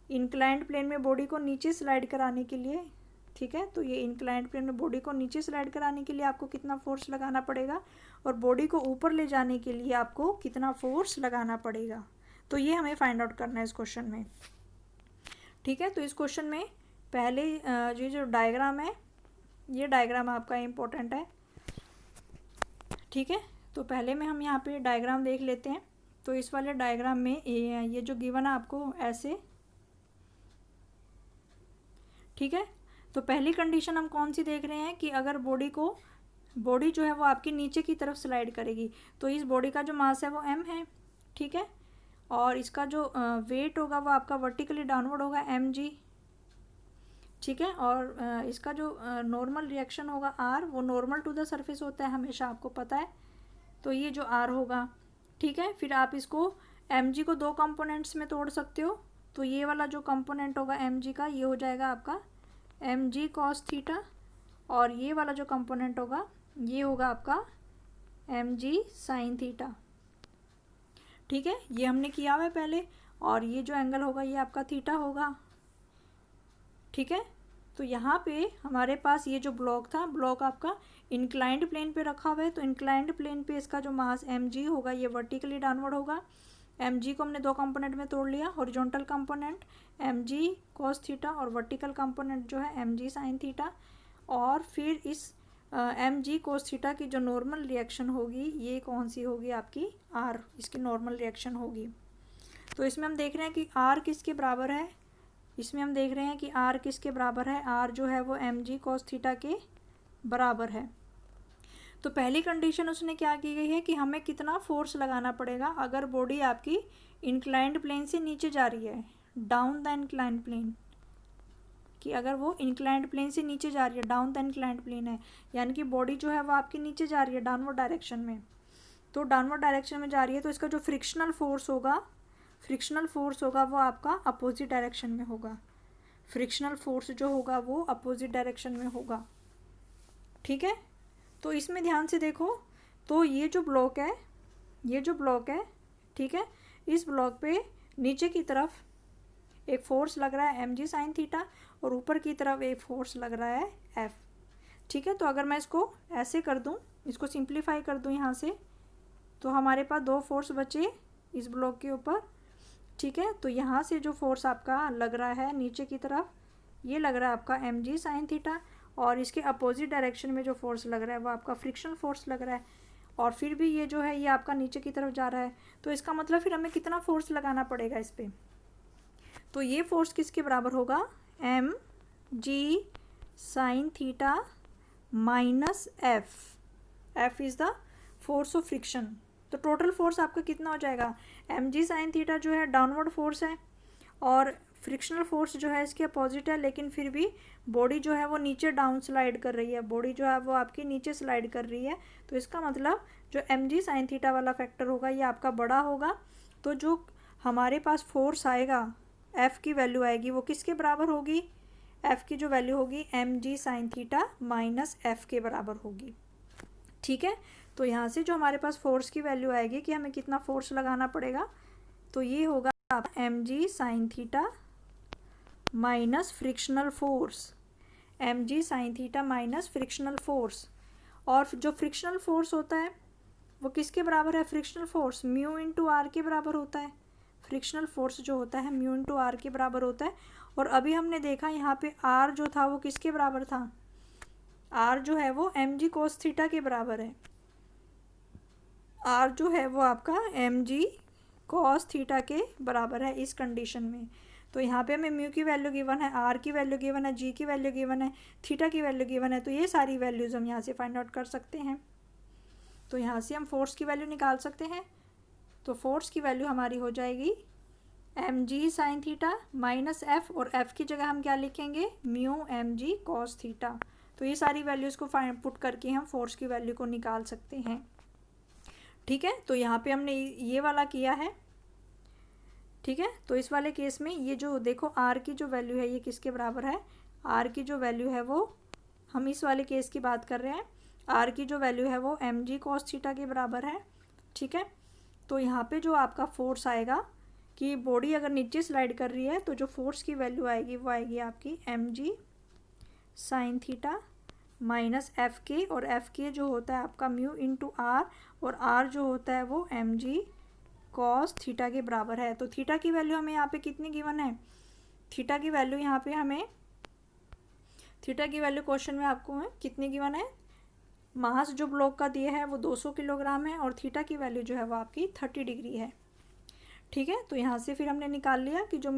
इंक्लाइंड प्लेन में बॉडी को नीचे स्लाइड कराने के लिए, ठीक है, तो ये इंक्लाइंड प्लेन में बॉडी को नीचे स्लाइड कराने के लिए आपको कितना फोर्स लगाना पड़ेगा, और बॉडी को ऊपर ले जाने के लिए आपको कितना फोर्स लगाना पड़ेगा. तो ये हमें फाइंड आउट करना है इस क्वेश्चन में. ठीक है, तो इस क्वेश्चन में पहले जो डायग्राम है, ये डायग्राम आपका इम्पोर्टेंट है. ठीक है, तो पहले में हम यहाँ पे डायग्राम देख लेते हैं. तो इस वाले डायग्राम में ये जो गिवन है आपको ऐसे. ठीक है, तो पहली कंडीशन हम कौन सी देख रहे हैं कि अगर बॉडी जो है वो आपकी नीचे की तरफ स्लाइड करेगी, तो इस बॉडी का जो मास है वो m है. ठीक है, और इसका जो वेट होगा वो आपका वर्टिकली डाउनवर्ड होगा mg. ठीक है, और इसका जो नॉर्मल रिएक्शन होगा r, वो नॉर्मल टू द सरफेस होता है हमेशा, आपको पता है. तो ये जो r होगा, ठीक है, फिर आप इसको mg को दो कंपोनेंट्स में तोड़ सकते हो. तो ये वाला जो कंपोनेंट होगा mg का, ये हो जाएगा आपका mg cos थीटा, और ये वाला जो कंपोनेंट होगा ये होगा आपका mg sin थीटा. ठीक है, ये हमने किया हुआ है पहले, और ये जो एंगल होगा ये आपका थीटा होगा. ठीक है, तो यहाँ पे हमारे पास ये जो ब्लॉक था, ब्लॉक आपका इंक्लाइंड प्लेन पे रखा हुआ है, तो इंक्लाइंड प्लेन पे इसका जो मास mg होगा ये वर्टिकली डाउनवर्ड होगा. mg को हमने दो कंपोनेंट में तोड़ लिया, horizontal component mg cos theta और वर्टिकल कंपोनेंट जो है mg sin थीटा. और फिर इस mg cos थीटा की जो नॉर्मल रिएक्शन होगी ये कौन सी होगी? आपकी r, इसकी नॉर्मल रिएक्शन होगी. तो इसमें हम देख रहे हैं कि r किसके बराबर है, इसमें हम देख रहे हैं कि r किसके बराबर है, r जो है वो mg cos थीटा के बराबर है. तो पहली कंडीशन उसने क्या की गई है कि हमें कितना फोर्स लगाना पड़ेगा अगर बॉडी आपकी इंक्लाइंड प्लेन से नीचे जा रही है, डाउन द इंक्लाइंड प्लेन, कि अगर वो इंक्लाइंड प्लेन से नीचे जा रही है, डाउन द इंक्लाइंड प्लेन है, यानी कि बॉडी जो है वो आपकी नीचे जा रही है डाउनवर्ड डायरेक्शन में. तो डाउनवर्ड डायरेक्शन में जा रही है, तो इसका जो फ्रिक्शनल फोर्स होगा वो आपका अपोजिट डायरेक्शन में होगा. फ्रिक्शनल फोर्स जो होगा वो अपोजिट डायरेक्शन में होगा। ठीक है, तो इसमें ध्यान से देखो, तो ये जो ब्लॉक है, ठीक है, इस ब्लॉक पे नीचे की तरफ एक फोर्स लग रहा है mg साइन थीटा और ऊपर की तरफ एक फोर्स लग रहा है F। ठीक है, तो अगर मैं इसको ऐसे कर दूं, इसको सिंप्लीफाई कर दूं यहाँ से, तो हमारे पास दो फोर्स बचे इस ब्लॉक के ऊपर। ठीक है, तो यहाँ से जो फोर्स आपका लग रहा है नीचे की तरफ, ये लग रहा है आपका mg साइन थीटा, और इसके अपोजिट डायरेक्शन में जो फोर्स लग रहा है वो आपका फ्रिक्शनल फोर्स लग रहा है, और फिर भी ये जो है ये आपका नीचे की तरफ जा रहा है। तो इसका मतलब फिर हमें कितना फोर्स लगाना पड़ेगा इस पर, तो ये फोर्स किसके बराबर होगा, mg sign theta minus F is the force of friction. तो टोटल फोर्स आपका कितना हो जाएगा, mg साइन थीटा जो है डाउनवर्ड फोर्स है और फ्रिक्शनल फोर्स जो है इसके अपोजिट है, लेकिन फिर भी बॉडी जो है वो नीचे डाउन स्लाइड कर रही है, बॉडी जो है वो आपकी नीचे स्लाइड कर रही है। तो इसका मतलब जो mg साइन थीटा वाला फैक्टर होगा ये आपका बड़ा होगा। तो जो हमारे पास फोर्स आएगा, F की वैल्यू आएगी, वो किसके बराबर होगी, F की जो वैल्यू होगी mg sign theta minus F के बराबर होगी। ठीक है, तो यहाँ से जो हमारे पास फोर्स की वैल्यू आएगी कि हमें कितना फोर्स लगाना पड़ेगा, तो ये होगा mg sign theta minus frictional force, mg sign theta minus frictional force. और जो फ्रिक्शनल फोर्स होता है वो किसके बराबर है, frictional force mu into R के बराबर होता है। फ्रिक्शनल फोर्स जो होता है म्यू इंटू आर के बराबर होता है। और अभी हमने देखा यहाँ पे आर जो था वो किसके बराबर था, आर जो है वो mg कोस थीटा के बराबर है। आर जो है वो आपका mg कॉस थीटा के बराबर है इस कंडीशन में। तो यहाँ पे हमें म्यू की वैल्यू गिवन है, आर की वैल्यू गिवन है, जी की वैल्यू गिवन है, थीटा की वैल्यू गिवन है। तो ये सारी वैल्यूज़ हम यहाँ से फाइंड आउट कर सकते हैं। तो यहाँ से हम फोर्स की वैल्यू निकाल सकते हैं। तो फोर्स की वैल्यू हमारी हो जाएगी mg sign theta minus F, और F की जगह हम क्या लिखेंगे, म्यू mg कॉस थीटा। तो ये सारी वैल्यूज़ को पुट करके हम फोर्स की वैल्यू को निकाल सकते हैं। ठीक है, तो यहाँ पे हमने ये वाला किया है। ठीक है, तो इस वाले केस में ये जो देखो R की जो वैल्यू है ये किसके बराबर है, R की जो वैल्यू है वो, हम इस वाले केस की बात कर रहे हैं, R की जो वैल्यू है वो mg कॉस थीटा के बराबर है। ठीक है, तो यहाँ पे जो आपका फोर्स आएगा कि बॉडी अगर नीचे स्लाइड कर रही है तो जो फोर्स की वैल्यू आएगी वो आएगी आपकी mg sign theta minus F के, और F के जो होता है आपका म्यू इंटू आर, और R जो होता है वो mg कॉस थीटा के बराबर है। तो थीटा की वैल्यू हमें यहाँ पे कितनी गिवन है, थीटा की वैल्यू यहाँ पे हमें, थीटा की वैल्यू क्वेश्चन में आपको है कितनी गिवन है, मास जो ब्लॉक का दिया है वो 200 किलोग्राम है, और थीटा की वैल्यू जो है वो आपकी 30 डिग्री है। ठीक है, तो यहाँ से फिर हमने निकाल लिया कि जो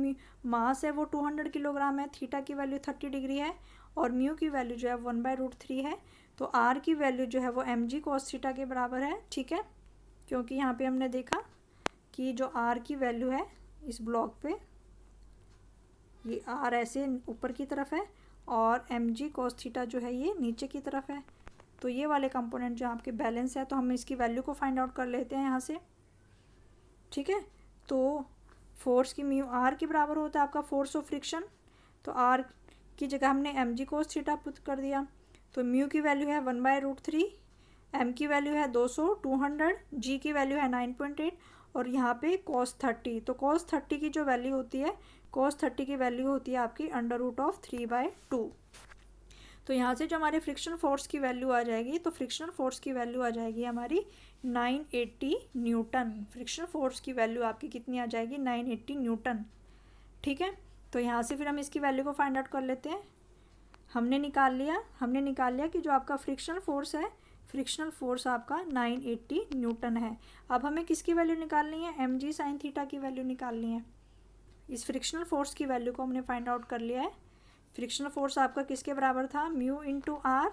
मास है वो 200 किलोग्राम है, थीटा की वैल्यू 30 डिग्री है, और म्यू की वैल्यू जो है 1/√3 है। तो आर की वैल्यू जो है वो mg कॉस थीटा के बराबर है। ठीक है, क्योंकि यहाँ पे हमने देखा कि जो आर की वैल्यू है इस ब्लॉक पे, ये आर ऐसे ऊपर की तरफ है और mg कॉस थीटा जो है ये नीचे की तरफ है। तो ये वाले कंपोनेंट जो आपके बैलेंस है, तो हम इसकी वैल्यू को फाइंड आउट कर लेते हैं यहाँ से। ठीक है, तो फोर्स की म्यू आर के बराबर होता है आपका फोर्स ऑफ फ्रिक्शन। तो आर की जगह हमने mg कोस थीटा पुट कर दिया। तो म्यू की वैल्यू है 1/√3, m की वैल्यू है 200, 200, g की वैल्यू है 9.8, और यहाँ पे cos 30। तो cos 30 की जो वैल्यू होती है, cos 30 की वैल्यू होती है आपकी √3/2। तो यहाँ से जो हमारे फ्रिक्शन फोर्स की वैल्यू आ जाएगी, तो फ्रिक्शनल फोर्स की वैल्यू आ जाएगी हमारी 980 न्यूटन। फ्रिक्शनल फोर्स की वैल्यू आपकी कितनी आ जाएगी, 980 न्यूटन। ठीक है, तो यहाँ से फिर हम इसकी वैल्यू को फाइंड आउट कर लेते हैं। हमने निकाल लिया कि जो आपका फ्रिक्शनल फोर्स है, फ्रिक्शनल फोर्स आपका 980 न्यूटन है। अब हमें किसकी वैल्यू निकालनी है, mg साइन थीटा की वैल्यू निकालनी है। इस फ्रिक्शनल फोर्स की वैल्यू को हमने फाइंड आउट कर लिया है। फ्रिक्शनल फोर्स आपका किसके बराबर था, म्यू इंटू आर,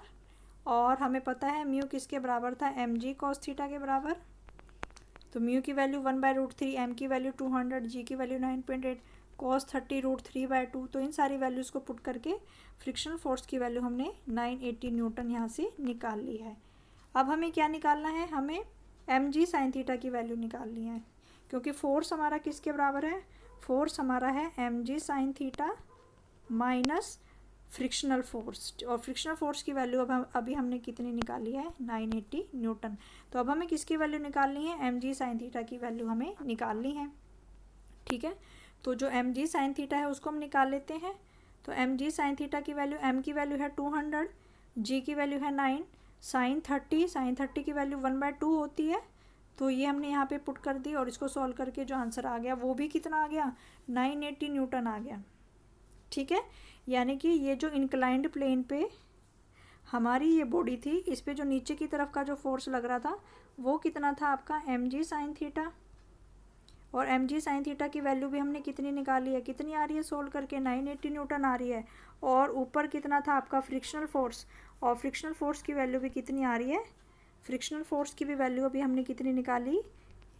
और हमें पता है म्यू किसके बराबर था, mg कॉस थीटा के बराबर। तो म्यू की वैल्यू 1/√3, m की वैल्यू 200, g की वैल्यू 9.8, cos 30 √3/2। तो इन सारी वैल्यूज़ को पुट करके फ्रिक्शनल फोर्स की वैल्यू हमने 980 न्यूटन यहाँ से निकाल ली है। अब हमें क्या निकालना है, हमें mg साइन थीटा की वैल्यू निकालनी है, क्योंकि फोर्स हमारा किसके बराबर है, फोर्स हमारा है mg sign theta minus frictional force, और फ्रिक्शनल फोर्स की वैल्यू अभी हमने कितनी निकाली है 980 न्यूटन। तो अब हमें किसकी वैल्यू निकालनी है, एम जी साइन थीटा की वैल्यू हमें निकालनी है। ठीक है, तो जो एम जी साइन थीटा है उसको हम निकाल लेते हैं। तो एम जी साइन थीटा की वैल्यू, एम की वैल्यू है 200, जी की वैल्यू है 9, साइन 30 की वैल्यू 1/2 होती है। तो ये हमने यहाँ पे पुट कर दी और इसको सॉल्व करके जो आंसर आ गया वो भी कितना आ गया, 980 न्यूटन आ गया। ठीक है, यानी कि ये जो इंक्लाइंड प्लेन पे हमारी ये बॉडी थी, इस पे जो नीचे की तरफ का जो फोर्स लग रहा था वो कितना था आपका एम जी साइन थीटा, और एम जी साइन थीटा की वैल्यू भी हमने कितनी निकाली है, कितनी आ रही है सोल्व करके 980 न्यूटन आ रही है। और ऊपर कितना था आपका फ्रिक्शनल फोर्स, और फ्रिक्शनल फोर्स की वैल्यू भी कितनी आ रही है, फ्रिक्शनल फोर्स की भी वैल्यू अभी हमने कितनी निकाली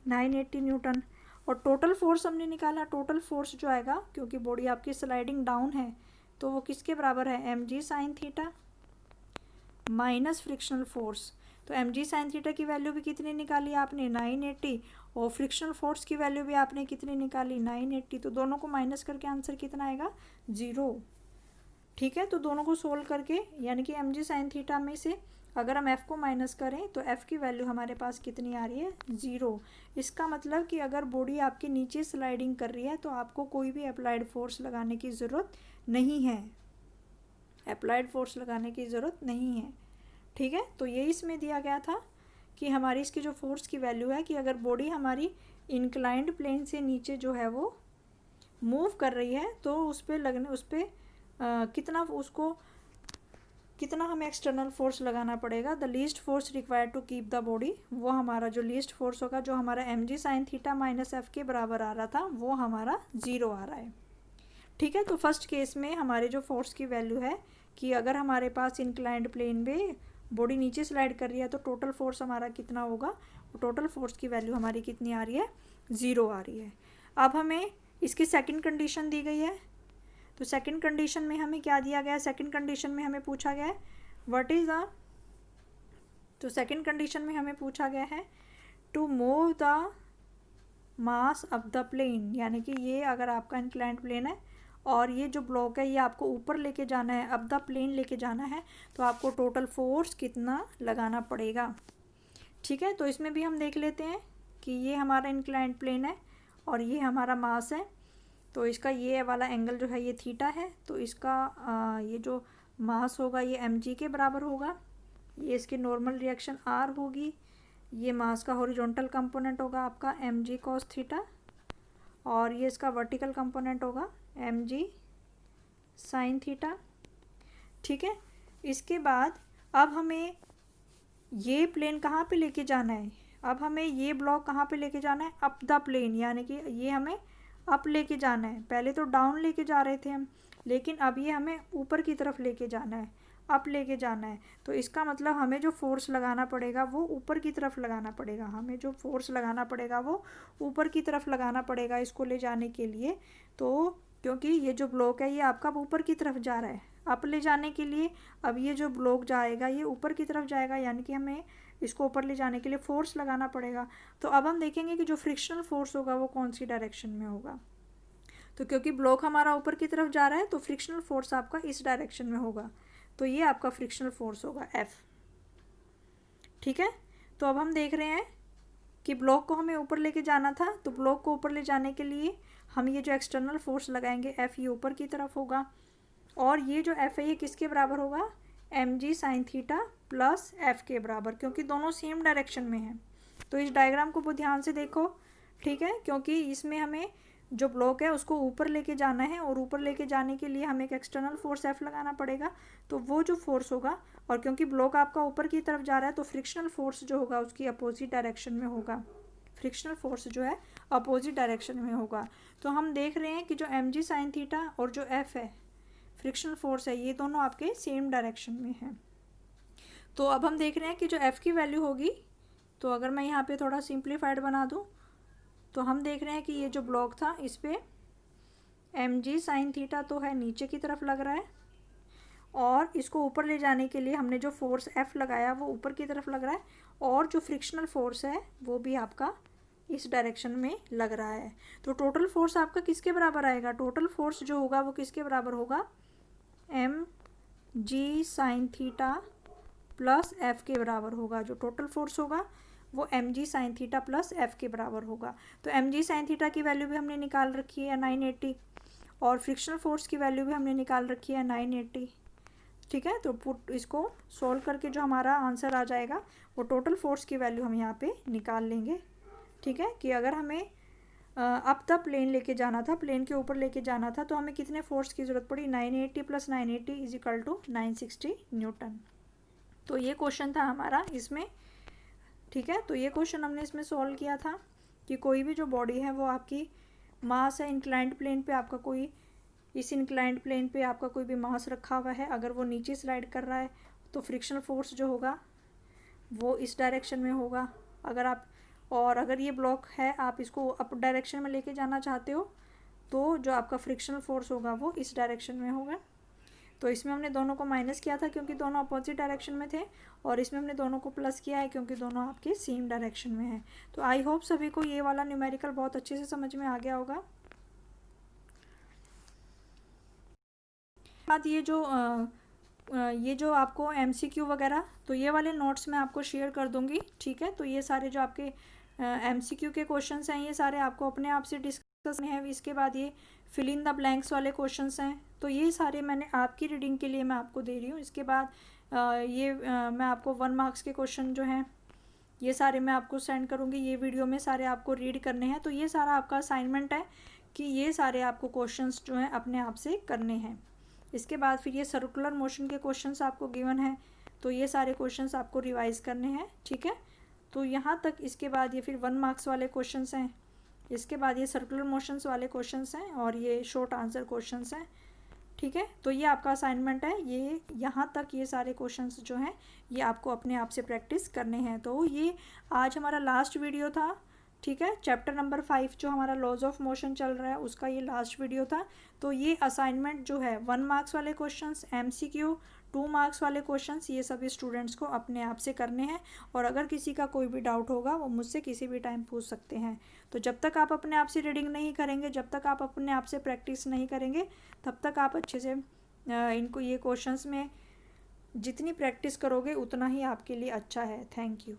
980 न्यूटन। और टोटल फोर्स हमने निकाला, टोटल फोर्स जो आएगा क्योंकि बॉडी आपकी स्लाइडिंग डाउन है तो वो किसके बराबर है, M G sine theta minus frictional force. तो एम जी साइन थीटा की वैल्यू भी कितनी निकाली आपने 980, और फ्रिक्शनल फोर्स की वैल्यू भी आपने कितनी निकाली 980। तो दोनों को माइनस करके आंसर कितना आएगा 0। ठीक है, तो दोनों को सोल्व करके यानी कि एम जी साइन थीटा में से अगर हम f को माइनस करें तो f की वैल्यू हमारे पास कितनी आ रही है 0। इसका मतलब कि अगर बॉडी आपके नीचे स्लाइडिंग कर रही है तो आपको कोई भी अप्लाइड फोर्स लगाने की ज़रूरत नहीं है, अप्लाइड फोर्स लगाने की ज़रूरत नहीं है। ठीक है, तो ये इसमें दिया गया था कि हमारी इसकी जो फोर्स की वैल्यू है कि अगर बॉडी हमारी इंक्लाइंड प्लेन से नीचे जो है वो मूव कर रही है तो उस पर कितना हमें एक्सटर्नल फोर्स लगाना पड़ेगा, the least force required to keep the body, वो हमारा जो लीस्ट फोर्स होगा जो हमारा M G sine theta minus F के बराबर आ रहा था वो हमारा 0 आ रहा है। ठीक है, तो फर्स्ट केस में हमारे जो फोर्स की वैल्यू है कि अगर हमारे पास इंक्लाइंड प्लेन में बॉडी नीचे स्लाइड कर रही है तो टोटल फोर्स हमारा कितना होगा, टोटल फोर्स की वैल्यू हमारी कितनी आ रही है 0 आ रही है। अब हमें इसकी सेकंड कंडीशन दी गई है, तो सेकंड कंडीशन में हमें क्या दिया गया है, सेकंड कंडीशन में हमें पूछा गया है व्हाट इज़ द, तो सेकंड कंडीशन में हमें पूछा गया है to move the mass up the plane, यानी कि ये अगर आपका इंक्लाइंड प्लेन है और ये जो ब्लॉक है ये आपको ऊपर लेके जाना है, अप द प्लेन लेके जाना है, तो आपको टोटल फोर्स कितना लगाना पड़ेगा। ठीक है, तो इसमें भी हम देख लेते हैं कि ये हमारा इंक्लाइंड प्लेन है और ये हमारा मास है, तो इसका ये वाला एंगल जो है ये थीटा है, तो इसका ये जो मास होगा ये एम जी के बराबर होगा, ये इसकी नॉर्मल रिएक्शन आर होगी, ये मास का हॉरिजॉन्टल कंपोनेंट होगा आपका एम जी कॉस थीटा, और ये इसका वर्टिकल कंपोनेंट होगा एम जी साइन थीटा। ठीक है, इसके बाद अब हमें ये प्लेन कहाँ पे लेके जाना है, अब हमें ये ब्लॉक कहाँ पे लेके जाना है, अप द प्लेन, यानी कि ये हमें अप लेके जाना है। पहले तो डाउन लेके जा रहे थे हम, लेकिन अब ये हमें ऊपर की तरफ लेके जाना है, अप लेके जाना है। तो इसका मतलब हमें जो फोर्स लगाना पड़ेगा वो ऊपर की तरफ लगाना पड़ेगा, हमें जो फोर्स लगाना पड़ेगा वो ऊपर की तरफ लगाना पड़ेगा इसको ले जाने के लिए। तो क्योंकि ये जो ब्लॉक है ये आपका ऊपर की तरफ जा रहा है, अप ले जाने के लिए अब ये जो ब्लॉक जाएगा ये ऊपर की तरफ जाएगा, यानी कि हमें इसको ऊपर ले जाने के लिए फोर्स लगाना पड़ेगा। तो अब हम देखेंगे कि जो फ्रिक्शनल फोर्स होगा वो कौन सी डायरेक्शन में होगा। तो क्योंकि ब्लॉक हमारा ऊपर की तरफ जा रहा है तो फ्रिक्शनल फोर्स आपका इस डायरेक्शन में होगा, तो ये आपका फ्रिक्शनल फोर्स होगा F। ठीक है, तो अब हम देख रहे हैं कि ब्लॉक को हमें ऊपर लेके जाना था, तो ब्लॉक को ऊपर ले जाने के लिए हम ये जो एक्सटर्नल फोर्स लगाएंगे F ये ऊपर की तरफ होगा, और ये जो F है ये किसके बराबर होगा, M G sine theta plus F के बराबर, क्योंकि दोनों सेम डायरेक्शन में हैं। तो इस डायग्राम को बहुत ध्यान से देखो। ठीक है, क्योंकि इसमें हमें जो ब्लॉक है उसको ऊपर लेके जाना है, और ऊपर लेके जाने के लिए हमें एक एक्सटर्नल फोर्स F लगाना पड़ेगा, तो वो जो फोर्स होगा, और क्योंकि ब्लॉक आपका ऊपर की तरफ जा रहा है तो फ्रिक्शनल फोर्स जो होगा उसकी अपोजिट डायरेक्शन में होगा, फ्रिक्शनल फोर्स जो है अपोजिट डायरेक्शन में होगा। तो हम देख रहे हैं कि जो एम जी साइन थीटा और जो F है फ्रिक्शनल फोर्स है ये दोनों आपके सेम डायरेक्शन में हैं। तो अब हम देख रहे हैं कि जो F की वैल्यू होगी, तो अगर मैं यहाँ पे थोड़ा सिंप्लीफाइड बना दूँ तो हम देख रहे हैं कि ये जो ब्लॉक था इस पर एम जी साइन थीटा तो है नीचे की तरफ लग रहा है, और इसको ऊपर ले जाने के लिए हमने जो फोर्स F लगाया वो ऊपर की तरफ लग रहा है, और जो फ्रिक्शनल फोर्स है वो भी आपका इस डायरेक्शन में लग रहा है। तो टोटल फोर्स आपका किसके बराबर आएगा? टोटल फोर्स जो होगा वो किसके बराबर होगा? mg sign theta plus F के बराबर होगा। जो टोटल फोर्स होगा वो mg sign theta plus F के बराबर होगा। तो mg साइन थीटा की वैल्यू भी हमने निकाल रखी है 980 और फ्रिक्शनल फोर्स की वैल्यू भी हमने निकाल रखी है 980। ठीक है, तो पुट इसको सॉल्व करके जो हमारा आंसर आ जाएगा वो टोटल फोर्स की वैल्यू हम यहाँ पे निकाल लेंगे। ठीक है, कि अगर हमें अप द प्लेन लेके जाना था, प्लेन के ऊपर लेके जाना था, तो हमें कितने फोर्स की ज़रूरत पड़ी? 980 plus 980 is equal to 960 newton. तो ये क्वेश्चन था हमारा इसमें। ठीक है, तो ये क्वेश्चन हमने इसमें सॉल्व किया था कि कोई भी जो बॉडी है वो आपकी मास है, इंक्लाइंड प्लेन पे आपका कोई, इस इंक्लाइंड प्लेन पे आपका कोई भी मास रखा हुआ है, अगर वो नीचे स्लाइड कर रहा है तो फ्रिक्शनल फोर्स जो होगा वो इस डायरेक्शन में होगा। अगर ये ब्लॉक है, आप इसको अप डायरेक्शन में लेके जाना चाहते हो तो जो आपका फ्रिक्शनल फोर्स होगा वो इस डायरेक्शन में होगा। तो इसमें हमने दोनों को माइनस किया था क्योंकि दोनों अपोजिट डायरेक्शन में थे, और इसमें हमने दोनों को प्लस किया है क्योंकि दोनों आपके सेम डायरेक्शन में हैं। तो आई होप सभी को ये वाला न्यूमेरिकल बहुत अच्छे से समझ में आ गया होगा। बात ये जो आपको MCQ वगैरह, तो ये वाले नोट्स मैं आपको शेयर कर दूंगी। ठीक है, तो ये सारे जो आपके MCQ के क्वेश्चंस हैं ये सारे आपको अपने आप से डिस्कस करने हैं। इसके बाद ये फिल इन द ब्लैंक्स वाले क्वेश्चंस हैं, तो ये सारे मैंने आपकी रीडिंग के लिए मैं आपको दे रही हूँ। इसके बाद मैं आपको 1 मार्क्स के क्वेश्चन जो हैं ये सारे मैं आपको सेंड करूँगी। ये वीडियो में सारे आपको रीड करने हैं। तो ये सारा आपका असाइनमेंट है कि ये सारे आपको क्वेश्चंस जो हैं अपने आप से करने हैं। इसके बाद फिर ये सर्कुलर मोशन के क्वेश्चंस आपको गिवन है, तो ये सारे क्वेश्चंस आपको रिवाइज करने हैं। ठीक है, तो यहाँ तक। इसके बाद ये फिर 1 मार्क्स वाले क्वेश्चंस हैं, इसके बाद ये सर्कुलर मोशंस वाले क्वेश्चंस हैं और ये शॉर्ट आंसर क्वेश्चंस हैं। ठीक है, तो ये आपका असाइनमेंट है। ये यहाँ तक ये सारे क्वेश्चंस जो हैं ये आपको अपने आप से प्रैक्टिस करने हैं। तो ये आज हमारा लास्ट वीडियो था। ठीक है, चैप्टर नंबर 5 जो हमारा लॉज ऑफ मोशन चल रहा है उसका ये लास्ट वीडियो था। तो ये असाइनमेंट जो है 1 मार्क्स वाले क्वेश्चंस, MCQ 2 मार्क्स वाले क्वेश्चंस, ये सभी स्टूडेंट्स को अपने आप से करने हैं। और अगर किसी का कोई भी डाउट होगा वो मुझसे किसी भी टाइम पूछ सकते हैं। तो जब तक आप अपने आप से रीडिंग नहीं करेंगे, जब तक आप अपने आप से प्रैक्टिस नहीं करेंगे, तब तक आप अच्छे से इनको ये क्वेश्चंस में जितनी प्रैक्टिस करोगे उतना ही आपके लिए अच्छा है। Thank you.